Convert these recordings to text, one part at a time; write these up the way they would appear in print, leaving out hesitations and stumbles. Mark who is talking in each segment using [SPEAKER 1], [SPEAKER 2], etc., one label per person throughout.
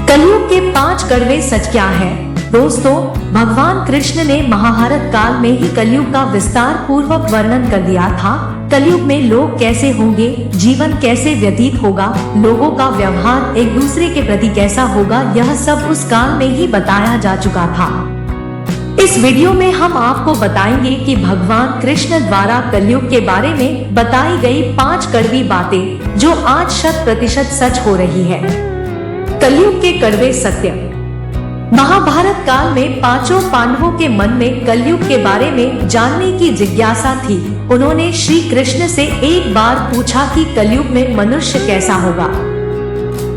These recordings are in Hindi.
[SPEAKER 1] कलयुग के 5 कड़वे सच क्या है? दोस्तों, भगवान कृष्ण ने महाभारत काल में ही कलयुग का विस्तार पूर्वक वर्णन कर दिया था। कलयुग में लोग कैसे होंगे, जीवन कैसे व्यतीत होगा, लोगों का व्यवहार एक दूसरे के प्रति कैसा होगा, यह सब उस काल में ही बताया जा चुका था। इस वीडियो में हम आपको बताएंगे कि भगवान कृष्ण द्वारा कलयुग के बारे में बताई गई 5 कड़वी बातें जो आज 100% सच हो रही है। कलयुग के कड़वे सत्य। महाभारत काल में 5 पांडवों के मन में कलयुग के बारे में जानने की जिज्ञासा थी। उन्होंने श्री कृष्ण से एक बार पूछा कि कलयुग में मनुष्य कैसा होगा,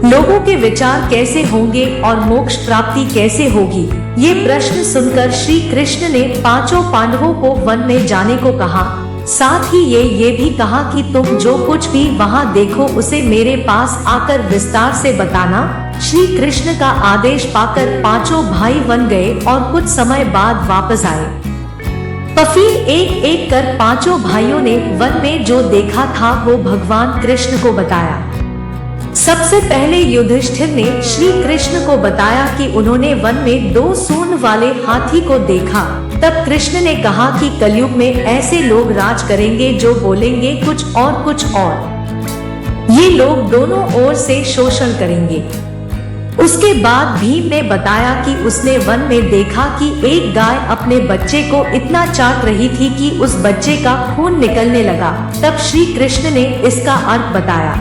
[SPEAKER 1] लोगों के विचार कैसे होंगे और मोक्ष प्राप्ति कैसे होगी। ये प्रश्न सुनकर श्री कृष्ण ने 5 पांडवों को वन में जाने को कहा। साथ ही ये भी कहा कि तुम जो कुछ भी वहां देखो उसे मेरे पास आकर विस्तार से बताना। श्री कृष्ण का आदेश पाकर 5 भाई वन गए और कुछ समय बाद वापस आए। फिर एक एक कर 5 भाइयों ने वन में जो देखा था वो भगवान कृष्ण को बताया। सबसे पहले युधिष्ठिर ने श्री कृष्ण को बताया कि उन्होंने वन में 2 सूंड वाले हाथी को देखा। तब कृष्ण ने कहा कि कलयुग में ऐसे लोग राज करेंगे जो बोलेंगे कुछ और ये लोग दोनों ओर से शोषण करेंगे। उसके बाद भीम ने बताया कि उसने वन में देखा कि एक गाय अपने बच्चे को इतना चाट रही थी कि उस बच्चे का खून निकलने लगा। तब श्री कृष्ण ने इसका अर्थ बताया।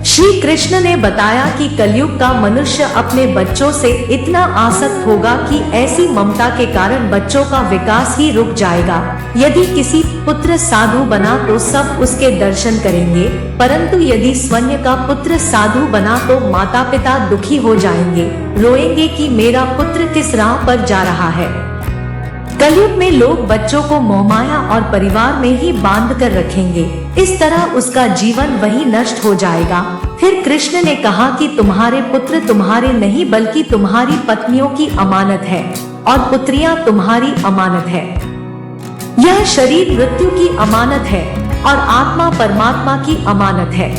[SPEAKER 1] श्री कृष्ण ने बताया कि कलयुग का मनुष्य अपने बच्चों से इतना आसक्त होगा कि ऐसी ममता के कारण बच्चों का विकास ही रुक जाएगा। यदि किसी पुत्र साधु बना तो सब उसके दर्शन करेंगे, परंतु यदि स्वयं का पुत्र साधु बना तो माता पिता दुखी हो जाएंगे, रोएंगे कि मेरा पुत्र किस राह पर जा रहा है। कलयुग में लोग बच्चों को मोहमाया और परिवार में ही बांध कर रखेंगे। इस तरह उसका जीवन वही नष्ट हो जाएगा। फिर कृष्ण ने कहा कि तुम्हारे पुत्र तुम्हारे नहीं बल्कि तुम्हारी पत्नियों की अमानत है और पुत्रियां तुम्हारी अमानत है। यह शरीर मृत्यु की अमानत है और आत्मा परमात्मा की अमानत है।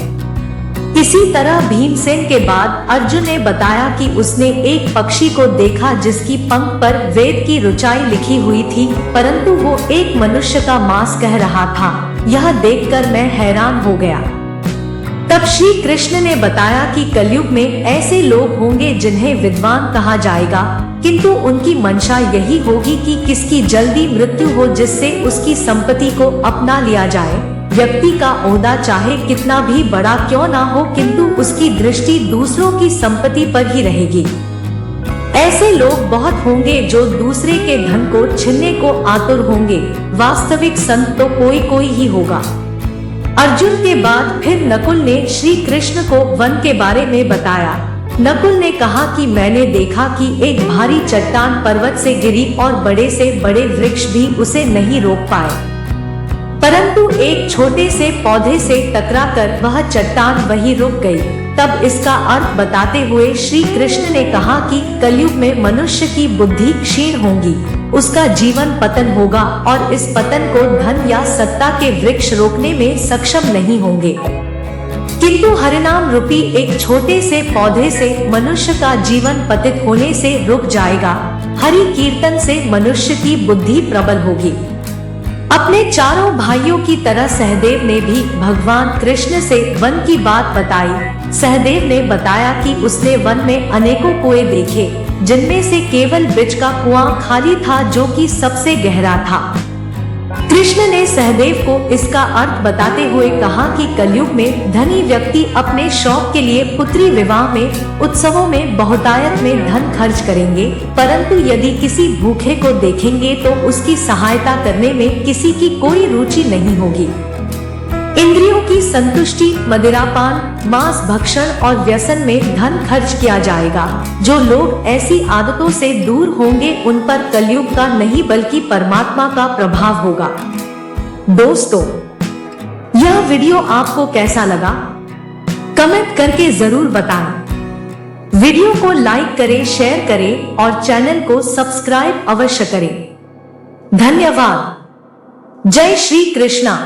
[SPEAKER 1] इसी तरह भीमसेन के बाद अर्जुन ने बताया कि उसने एक पक्षी को देखा जिसकी पंख पर वेद की ऋचाई लिखी हुई थी, परंतु वो एक मनुष्य का मांस कह रहा था। यह देखकर मैं हैरान हो गया। तब श्री कृष्ण ने बताया कि कलयुग में ऐसे लोग होंगे जिन्हें विद्वान कहा जाएगा, किंतु उनकी मंशा यही होगी कि किसकी जल्दी मृत्यु हो जिससे उसकी संपत्ति को अपना लिया जाए। व्यक्ति का ओहदा चाहे कितना भी बड़ा क्यों ना हो, किंतु उसकी दृष्टि दूसरों की संपत्ति पर ही रहेगी। ऐसे लोग बहुत होंगे जो दूसरे के धन को छीनने को आतुर होंगे। वास्तविक संत तो कोई ही होगा। अर्जुन के बाद फिर नकुल ने श्री कृष्ण को वन के बारे में बताया। नकुल ने कहा कि मैंने देखा कि एक भारी चट्टान पर्वत से गिरी और बड़े से बड़े वृक्ष भी उसे नहीं रोक पाए, परंतु एक छोटे से पौधे से टकराकर वह चट्टान वहीं रुक गई। तब इसका अर्थ बताते हुए श्री कृष्ण ने कहा कि कलयुग में मनुष्य की बुद्धि क्षीण होगी, उसका जीवन पतन होगा और इस पतन को धन या सत्ता के वृक्ष रोकने में सक्षम नहीं होंगे, किंतु हरिनाम रूपी एक छोटे से पौधे से मनुष्य का जीवन पतित होने से रुक जाएगा। हरि कीर्तन से मनुष्य की बुद्धि प्रबल होगी। अपने 4 भाइयों की तरह सहदेव ने भी भगवान कृष्ण से वन की बात बताई। सहदेव ने बताया कि उसने वन में अनेकों कुएं देखे, जिनमें से केवल बीच का कुआं खाली था जो कि सबसे गहरा था। कृष्ण ने सहदेव को इसका अर्थ बताते हुए कहा कि कलयुग में धनी व्यक्ति अपने शौक के लिए पुत्री विवाह में, उत्सवों में, बहुतायत में धन खर्च करेंगे, परंतु यदि किसी भूखे को देखेंगे तो उसकी सहायता करने में किसी की कोई रुचि नहीं होगी। इंद्रियों की संतुष्टि, मदिरापान, मांस भक्षण और व्यसन में धन खर्च किया जाएगा। जो लोग ऐसी आदतों से दूर होंगे उन पर कलयुग का नहीं बल्कि परमात्मा का प्रभाव होगा। दोस्तों, यह वीडियो आपको कैसा लगा? कमेंट करके जरूर बताएं। वीडियो को लाइक करें, शेयर करें और चैनल को सब्सक्राइब अवश्य करें। धन्यवाद। जय श्री कृष्णा।